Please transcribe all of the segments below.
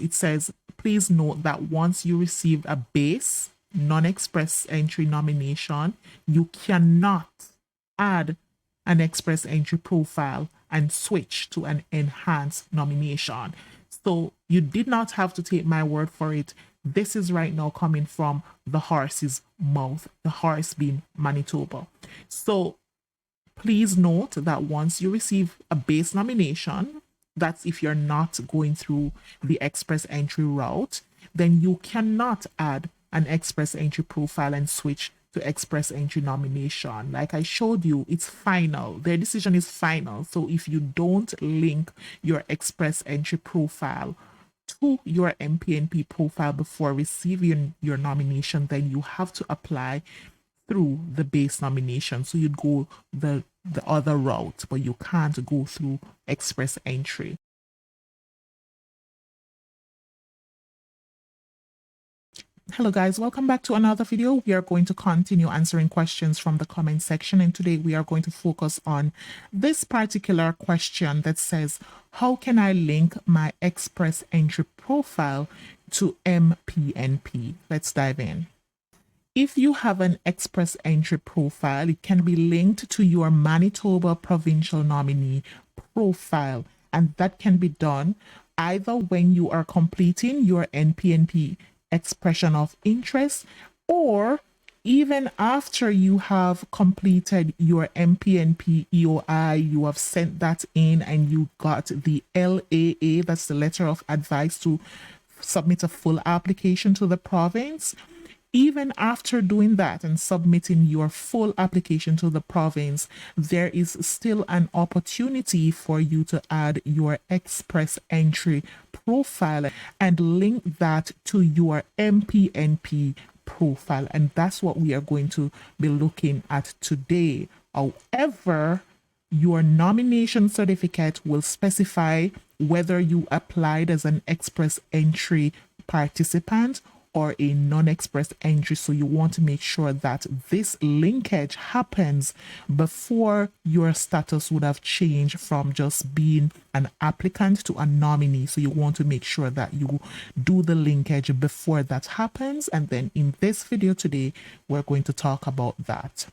It says, please note that once you receive a base non-express entry nomination, you cannot add an express entry profile and switch to an enhanced nomination. So you did not have to take my word for it. This is right now coming from the horse's mouth, the horse being Manitoba. So please note that once you receive a base nomination, that's if you're not going through the express entry route, then you cannot add an express entry profile and switch to express entry nomination. Like I showed you, it's final. Their decision is final. So if you don't link your express entry profile to your MPNP profile before receiving your nomination, then you have to apply through the base nomination. So you'd go the other route, but you can't go through express entry. Hello guys, welcome back to another video. We are going to continue answering questions from the comment section, and today we are going to focus on this particular question that says, how can I link my express entry profile to MPNP? Let's dive in. If you have an express entry profile, it can be linked to your Manitoba provincial nominee profile, and that can be done either when you are completing your MPNP expression of interest, or even after you have completed your MPNP EOI, you have sent that in and you got the LAA, that's the letter of advice to submit a full application to the province. Even after doing that and submitting your full application to the province, there is still an opportunity for you to add your express entry profile and link that to your MPNP profile. And that's what we are going to be looking at today. However, your nomination certificate will specify whether you applied as an express entry participant or a non-express entry. So you want to make sure that this linkage happens before your status would have changed from just being an applicant to a nominee. So you want to make sure that you do the linkage before that happens. And then in this video today, we're going to talk about that.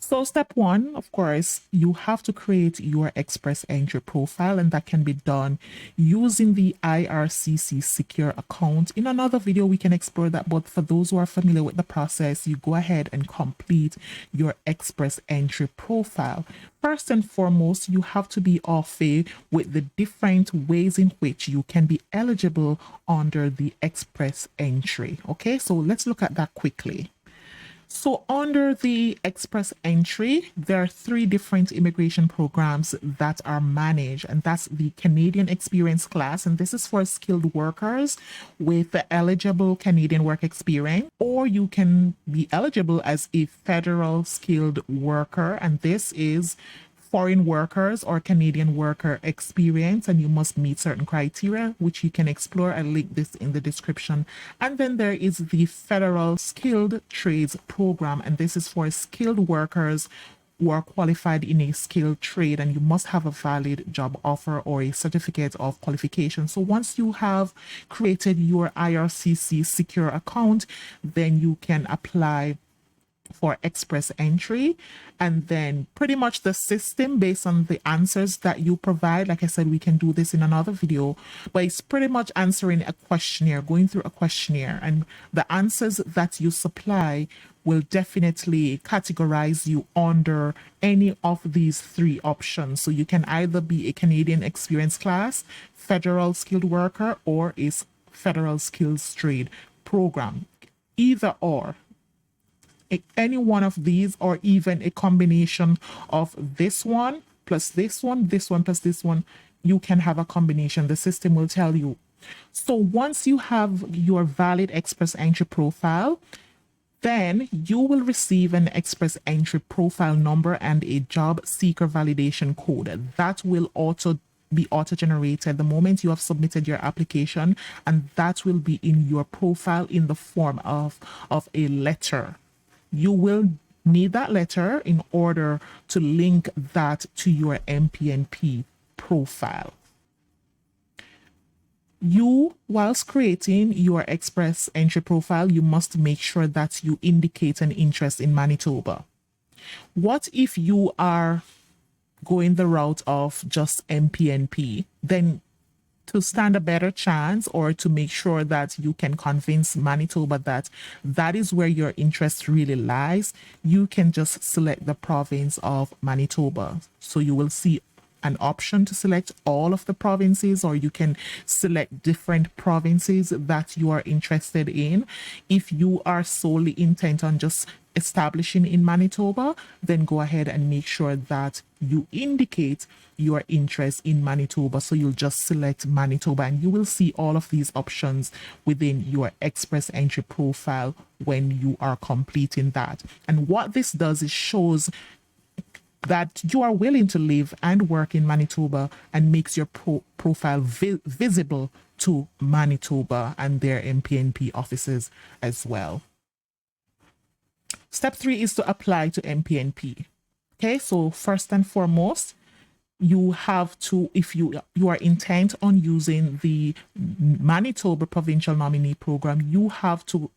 So step one, of course, you have to create your express entry profile, and that can be done using the IRCC secure account. In another video, we can explore that, but for those who are familiar with the process, you go ahead and complete your express entry profile. First and foremost, you have to be au fait with the different ways in which you can be eligible under the express entry. Okay, so let's look at that quickly. So under the express entry, there are 3 different immigration programs that are managed, and that's the Canadian Experience class, and this is for skilled workers with the eligible Canadian work experience, or you can be eligible as a federal skilled worker, and this is foreign workers or Canadian worker experience, and you must meet certain criteria, which you can explore. I'll link this in the description. And then there is the Federal Skilled Trades Program, and this is for skilled workers who are qualified in a skilled trade, and you must have a valid job offer or a certificate of qualification. So once you have created your IRCC secure account, then you can apply for express entry, and then pretty much the system based on the answers that you provide. Like I said, we can do this in another video, but it's pretty much answering a questionnaire, going through a questionnaire, and the answers that you supply will definitely categorize you under any of these 3 options. So you can either be a Canadian experience class, federal skilled worker, or a federal skills trade program. Either or. Any one of these, or even a combination of this one plus this one plus this one, you can have a combination. The system will tell you. So once you have your valid express entry profile, then you will receive an express entry profile number and a job seeker validation code that will be auto-generated the moment you have submitted your application, and that will be in your profile in the form of a letter. You will need that letter in order to link that to your MPNP profile. You, whilst creating your express entry profile, you must make sure that you indicate an interest in Manitoba. What if you are going the route of just MPNP? Then to stand a better chance, or to make sure that you can convince Manitoba that that is where your interest really lies, you can just select the province of Manitoba. So you will see an option to select all of the provinces, or you can select different provinces that you are interested in. If you are solely intent on just establishing in Manitoba, then go ahead and make sure that you indicate your interest in Manitoba. So you'll just select Manitoba, and you will see all of these options within your express entry profile when you are completing that. And what this does is shows that you are willing to live and work in Manitoba, and makes your profile visible to Manitoba and their MPNP offices as well. Step 3 is to apply to MPNP. Okay, so first and foremost, you have to, if you are intent on using the Manitoba Provincial Nominee Program, you have to,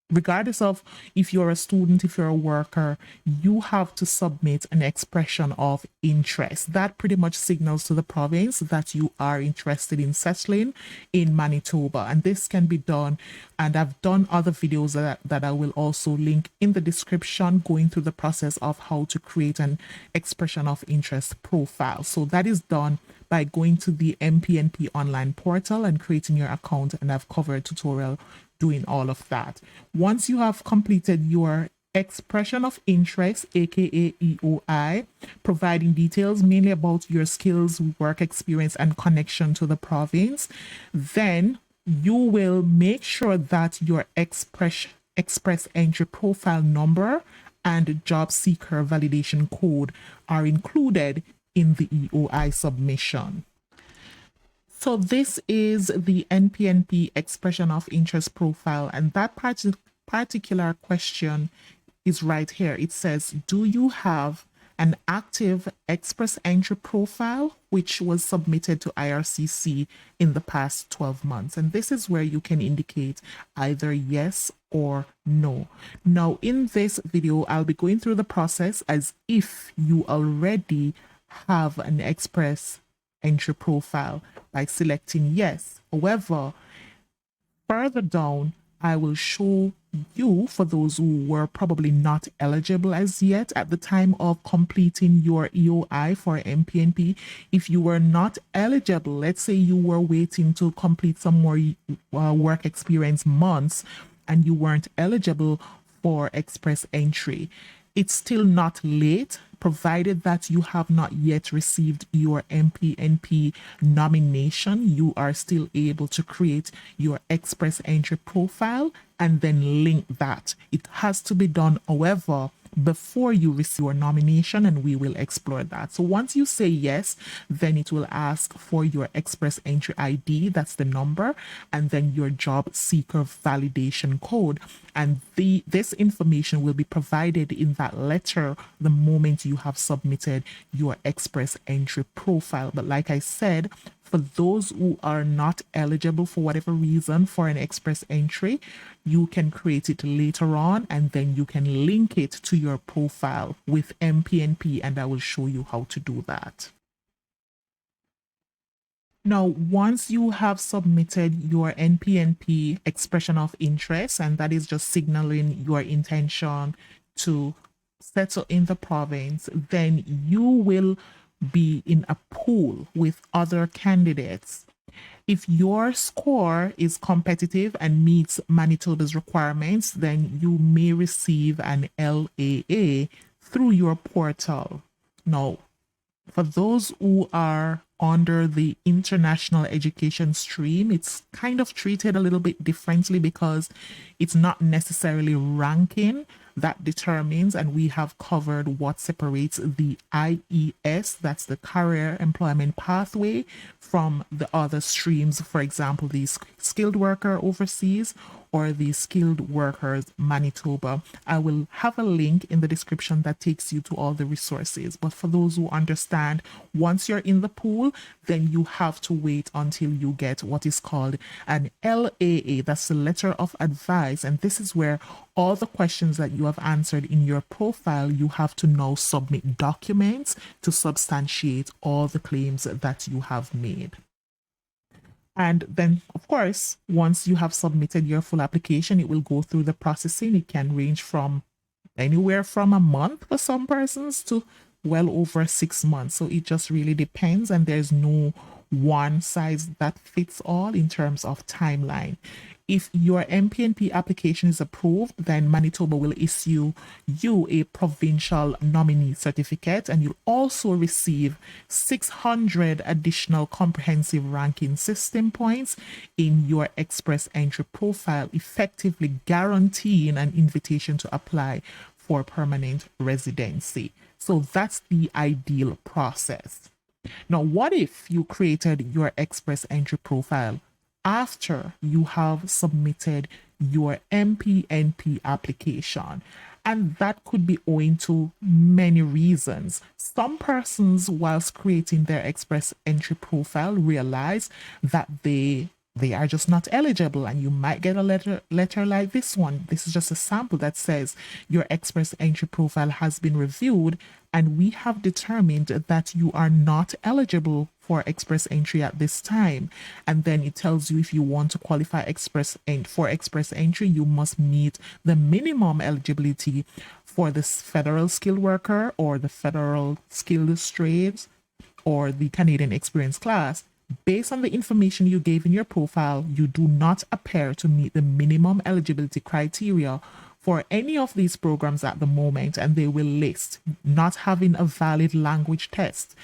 regardless of if you're a student, if you're a worker, you have to submit an expression of interest. That pretty much signals to the province that you are interested in settling in Manitoba. And this can be done, and I've done other videos that I will also link in the description, going through the process of how to create an expression of interest profile. So that is done by going to the MPNP online portal and creating your account, and I've covered a tutorial doing all of that. Once you have completed your expression of interest, aka EOI, providing details mainly about your skills, work experience, and connection to the province, then you will make sure that your express entry profile number and job seeker validation code are included in the EOI submission. So this is the MPNP expression of interest profile, and that particular question is right here. It says, do you have an active express entry profile which was submitted to IRCC in the past 12 months? And this is where you can indicate either yes or no. Now, in this video, I'll be going through the process as if you already have an express entry profile by selecting yes. However, further down, I will show you, for those who were probably not eligible as yet at the time of completing your EOI for MPNP, if you were not eligible, let's say you were waiting to complete some more work experience months and you weren't eligible for express entry, it's still not late, provided that you have not yet received your MPNP nomination. You are still able to create your express entry profile and then link that. It has to be done, however, before you receive your nomination, and we will explore that. So once you say yes, then it will ask for your express entry ID, that's the number, and then your job seeker validation code. And this information will be provided in that letter the moment you have submitted your express entry profile. But like I said, for those who are not eligible for whatever reason for an express entry, you can create it later on, and then you can link it to your profile with MPNP, and I will show you how to do that. Now, once you have submitted your MPNP expression of interest, and that is just signaling your intention to settle in the province, then you will be in a pool with other candidates. If your score is competitive and meets Manitoba's requirements, then you may receive an LAA through your portal. Now, for those who are under the international education stream, it's kind of treated a little bit differently because it's not necessarily ranking that determines, and we have covered what separates the IES, that's the career employment pathway, from the other streams. For example, the skilled worker overseas or the skilled workers Manitoba. I will have a link in the description that takes you to all the resources. But for those who understand, once you're in the pool, then you have to wait until you get what is called an LAA. That's the letter of advice. And this is where all the questions that you have answered in your profile, you have to now submit documents to substantiate all the claims that you have made. And then, of course, once you have submitted your full application, it will go through the processing. It can range from anywhere from a month for some persons to well over 6 months. So it just really depends, and there's no one size that fits all in terms of timeline. If your MPNP application is approved, then Manitoba will issue you a provincial nominee certificate, and you'll also receive 600 additional comprehensive ranking system points in your express entry profile, effectively guaranteeing an invitation to apply for permanent residency. So that's the ideal process. Now, what if you created your express entry profile after you have submitted your MPNP application? And that could be owing to many reasons. Some persons, whilst creating their express entry profile, realize that they are just not eligible, and you might get a letter like this one. This is just a sample that says your express entry profile has been reviewed and we have determined that you are not eligible for express entry at this time. And then it tells you if you want to qualify for express entry, you must meet the minimum eligibility for the federal skilled worker or the federal skilled trades or the Canadian experience class. Based on the information you gave in your profile, you do not appear to meet the minimum eligibility criteria for any of these programs at the moment, and they will list not having a valid language test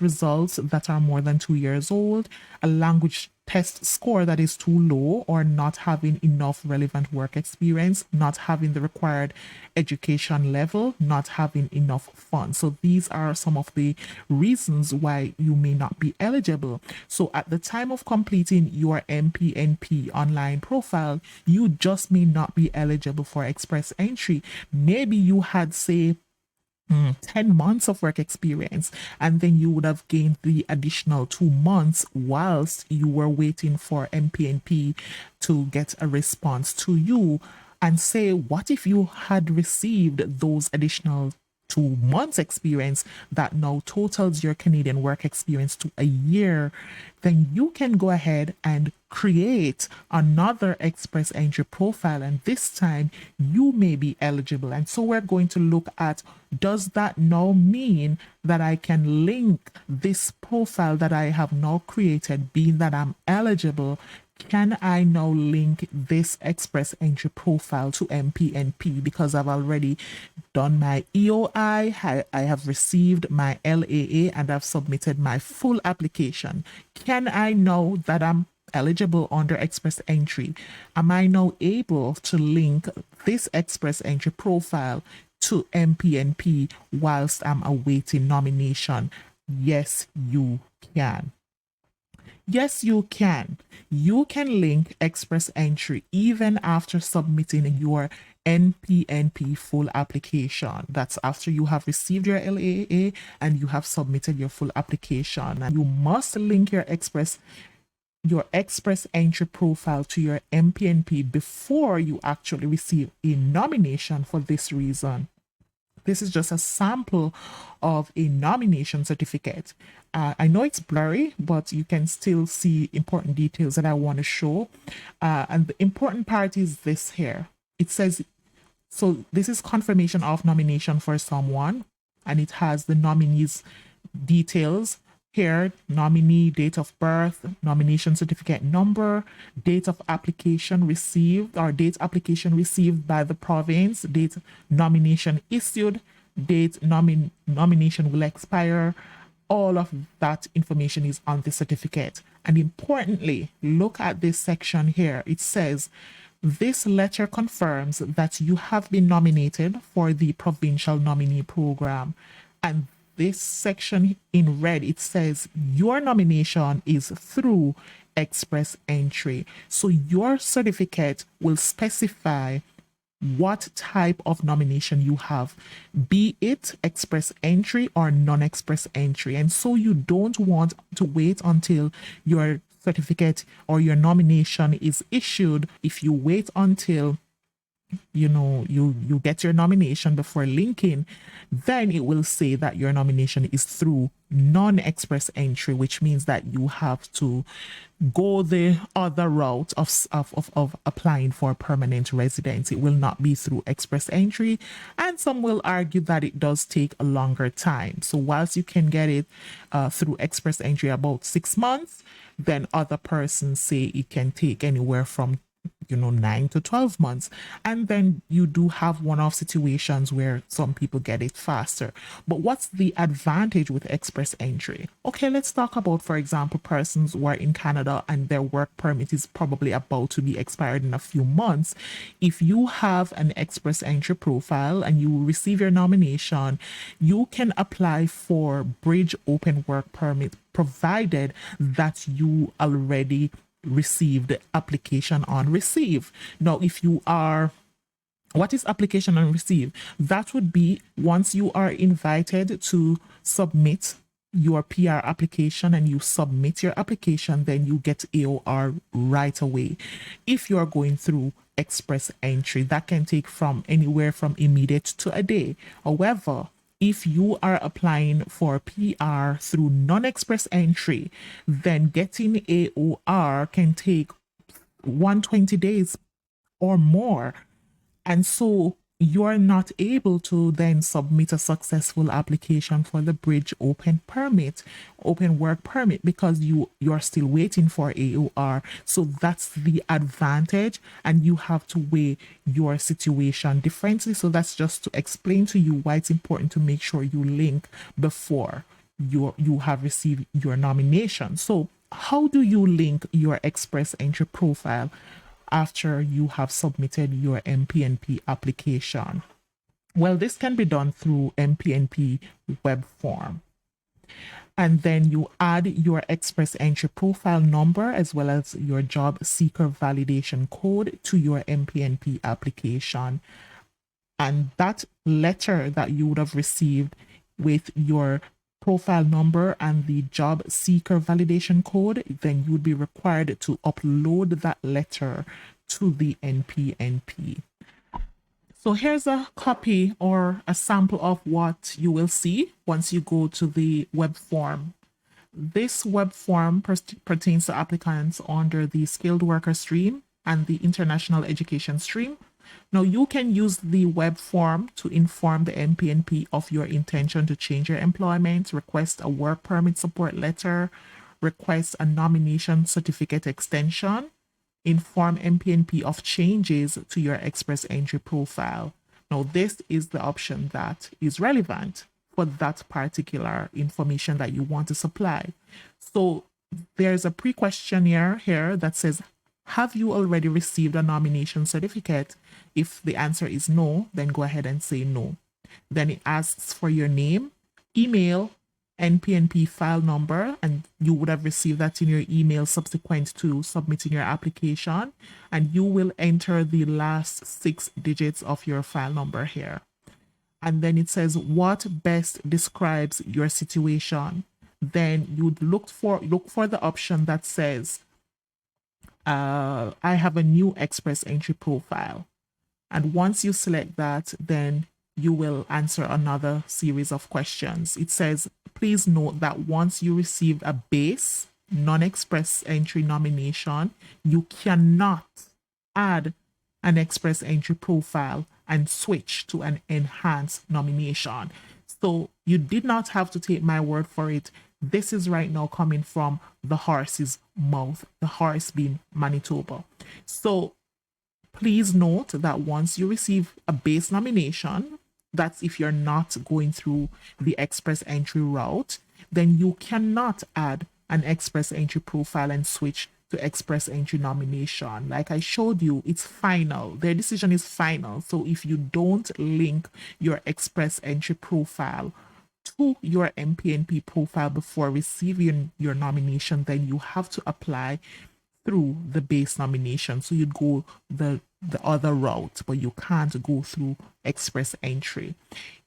results that are more than 2 years old, a language test score that is too low, or not having enough relevant work experience, not having the required education level, not having enough funds. So these are some of the reasons why you may not be eligible. So at the time of completing your MPNP online profile, you just may not be eligible for express entry. Maybe you had, say, 10 months of work experience, and then you would have gained the additional 2 months whilst you were waiting for MPNP to get a response to you. And say, what if you had received those additional 2 months experience that now totals your Canadian work experience to a year? Then you can go ahead and create another express entry profile, and this time you may be eligible. And so we're going to look at, does that now mean that I can link this profile that I have now created, being that I'm eligible? Can I now link this express entry profile to MPNP because I've already done my EOI, I have received my LAA, and I've submitted my full application? Can I know that I'm eligible under express entry? Am I now able to link this express entry profile to MPNP whilst I'm awaiting nomination? Yes, you can. Yes, you can. You can link express entry even after submitting your MPNP full application. That's after you have received your LAA and you have submitted your full application. And you must link your express entry profile to your MPNP before you actually receive a nomination. For this reason, this is just a sample of a nomination certificate. I know it's blurry, but you can still see important details that I want to show. And the important part is this here. It says, so this is confirmation of nomination for someone, and it has the nominee's details here: nominee, date of birth, nomination certificate number, date of application received, or date application received by the province, date nomination issued, date nomination will expire. All of that information is on the certificate. And importantly, look at this section here. It says, this letter confirms that you have been nominated for the provincial nominee program. And this section in red, it says your nomination is through express entry. So your certificate will specify what type of nomination you have, be it express entry or non-express entry. And so you don't want to wait until your certificate or your nomination is issued. If you wait until you get your nomination before linking, then it will say that your nomination is through non-express entry, which means that you have to go the other route of applying for permanent residence. It will not be through express entry, and some will argue that it does take a longer time. So whilst you can get it through express entry about 6 months, then other persons say it can take anywhere from 9 to 12 months. And then you do have one-off situations where some people get it faster. But what's the advantage with express entry? Okay, let's talk about, for example, persons who are in Canada and their work permit is probably about to be expired in a few months. If you have an express entry profile and you receive your nomination, you can apply for Bridge Open Work Permit, provided that you already received application on receive. Now, if you are, what is application on receive? That would be once you are invited to submit your PR application and you submit your application, then you get AOR right away. If you are going through express entry, that can take from anywhere from immediate to a day. However, if you are applying for PR through non-express entry, then getting AOR can take 120 days or more. And so you're not able to then submit a successful application for the Bridge Open Work Permit, because you're still waiting for AOR. So that's the advantage, and you have to weigh your situation differently. So that's just to explain to you why it's important to make sure you link before you have received your nomination. So how do you link your express entry profile after you have submitted your MPNP application? Well, this can be done through MPNP web form. And then you add your express entry profile number as well as your job seeker validation code to your MPNP application. And that letter that you would have received with your profile number and the job seeker validation code, then you'd be required to upload that letter to the MPNP. So here's a copy or a sample of what you will see once you go to the web form. This web form pertains to applicants under the skilled worker stream and the international education stream. Now, you can use the web form to inform the MPNP of your intention to change your employment, request a work permit support letter, request a nomination certificate extension, inform MPNP of changes to your express entry profile. Now, this is the option that is relevant for that particular information that you want to supply. So there's a pre-questionnaire here that says, have you already received a nomination certificate? If the answer is no, then go ahead and say no. Then it asks for your name, email, NPNP file number, and you would have received that in your email subsequent to submitting your application, and you will enter the last 6 digits of your file number here. And then it says what best describes your situation. Then you'd look for the option that says I have a new express entry profile. And once you select that, then you will answer another series of questions. It says, please note that once you receive a base non-express entry nomination, you cannot add an express entry profile and switch to an enhanced nomination. So you did not have to take my word for it. This is right now coming from the horse's mouth, the horse being Manitoba. So please note that once you receive a base nomination, that's if you're not going through the express entry route, then you cannot add an express entry profile and switch to express entry nomination. Like I showed you, it's final. Their decision is final. So if you don't link your express entry profile to your MPNP profile before receiving your nomination, then you have to apply through the base nomination. So you'd go the other route, but you can't go through express entry.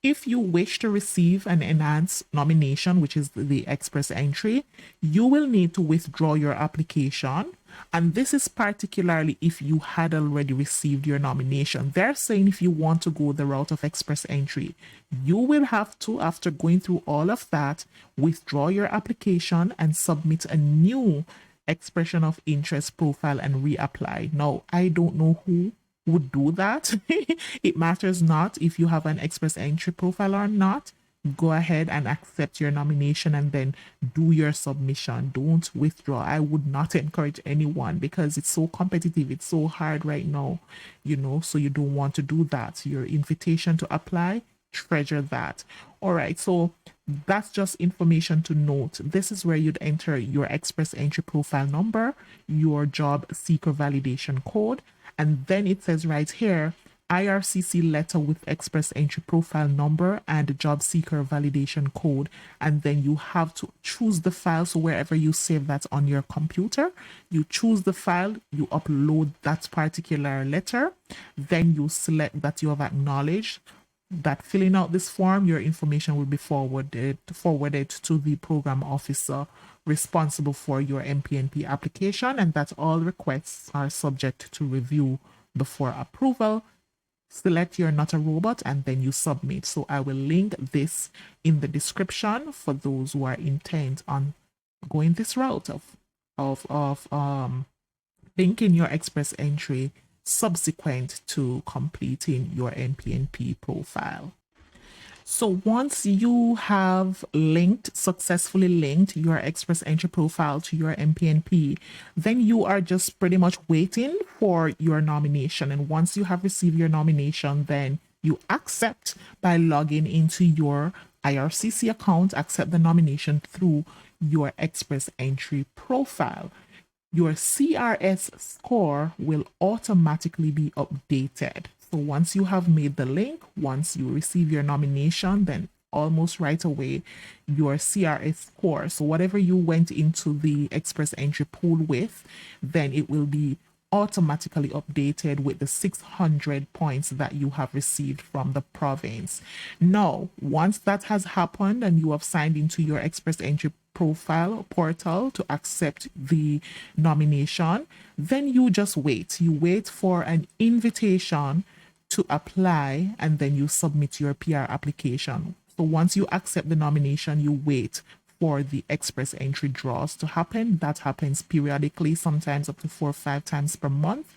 If you wish to receive an enhanced nomination, which is the express entry, you will need to withdraw your application. And this is particularly if you had already received your nomination. They're saying if you want to go the route of express entry, you will have to, after going through all of that, withdraw your application and submit a new expression of interest profile and reapply. Now, I don't know who would do that. It matters not if you have an express entry profile or not. Go ahead and accept your nomination and then do your submission. Don't withdraw. I would not encourage anyone because it's so competitive. It's so hard right now, so you don't want to do that. Your invitation to apply, treasure that. All right, so that's just information to note. This is where you'd enter your express entry profile number, your job seeker validation code, and then it says right here, IRCC letter with express entry profile number and job seeker validation code. And then you have to choose the file. So wherever you save that on your computer, you choose the file, you upload that particular letter, then you select that you have acknowledged that filling out this form, your information will be forwarded to the program officer responsible for your MPNP application, and that all requests are subject to review before approval. Select you're not a robot and then you submit. So I will link this in the description for those who are intent on going this route of linking your express entry subsequent to completing your MPNP profile. So once you have successfully linked your express entry profile to your MPNP, then you are just pretty much waiting for your nomination. And once you have received your nomination, then you accept by logging into your IRCC account, accept the nomination through your express entry profile. Your CRS score will automatically be updated. So once you have made the link, once you receive your nomination, then almost right away, your CRS score, so whatever you went into the express entry pool with, then it will be automatically updated with the 600 points that you have received from the province. Now, once that has happened and you have signed into your express entry profile portal to accept the nomination, then you just wait. You wait for an invitation to apply and then you submit your PR application. So once you accept the nomination, you wait for the express entry draws to happen. That happens periodically, sometimes up to 4 or 5 times per month.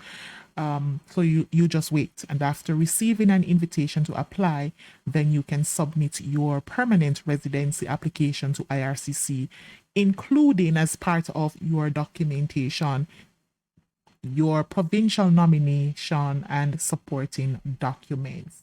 So you just wait, and after receiving an invitation to apply, then you can submit your permanent residency application to IRCC, including as part of your documentation your provincial nomination and supporting documents.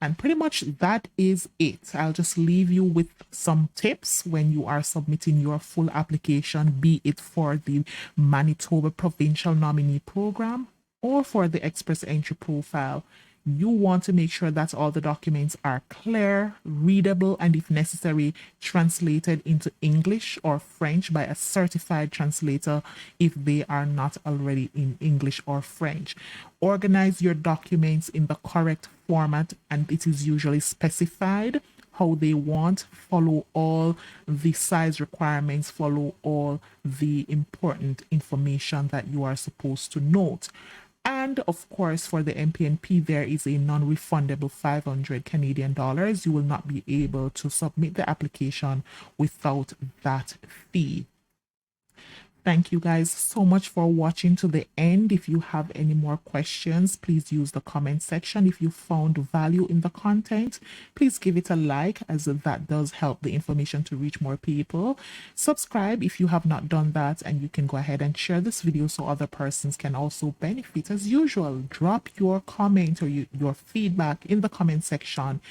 And pretty much that is it. I'll just leave you with some tips when you are submitting your full application, be it for the Manitoba Provincial Nominee Program or for the Express Entry Profile. You want to make sure that all the documents are clear, readable, and if necessary, translated into English or French by a certified translator if they are not already in English or French. Organize your documents in the correct format, and it is usually specified how they want. Follow all the size requirements, follow all the important information that you are supposed to note. And of course, for the MPNP, there is a non-refundable 500 Canadian dollars. You will not be able to submit the application without that fee. Thank you guys so much for watching to the end. If you have any more questions, please use the comment section. If you found value in the content, please give it a like, as that does help the information to reach more people. Subscribe if you have not done that, and you can go ahead and share this video so other persons can also benefit. As usual, drop your comment or your feedback in the comment section.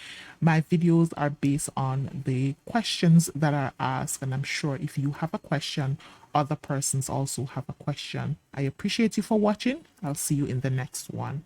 My videos are based on the questions that are asked, and I'm sure if you have a question, other persons also have a question. I appreciate you for watching. I'll see you in the next one.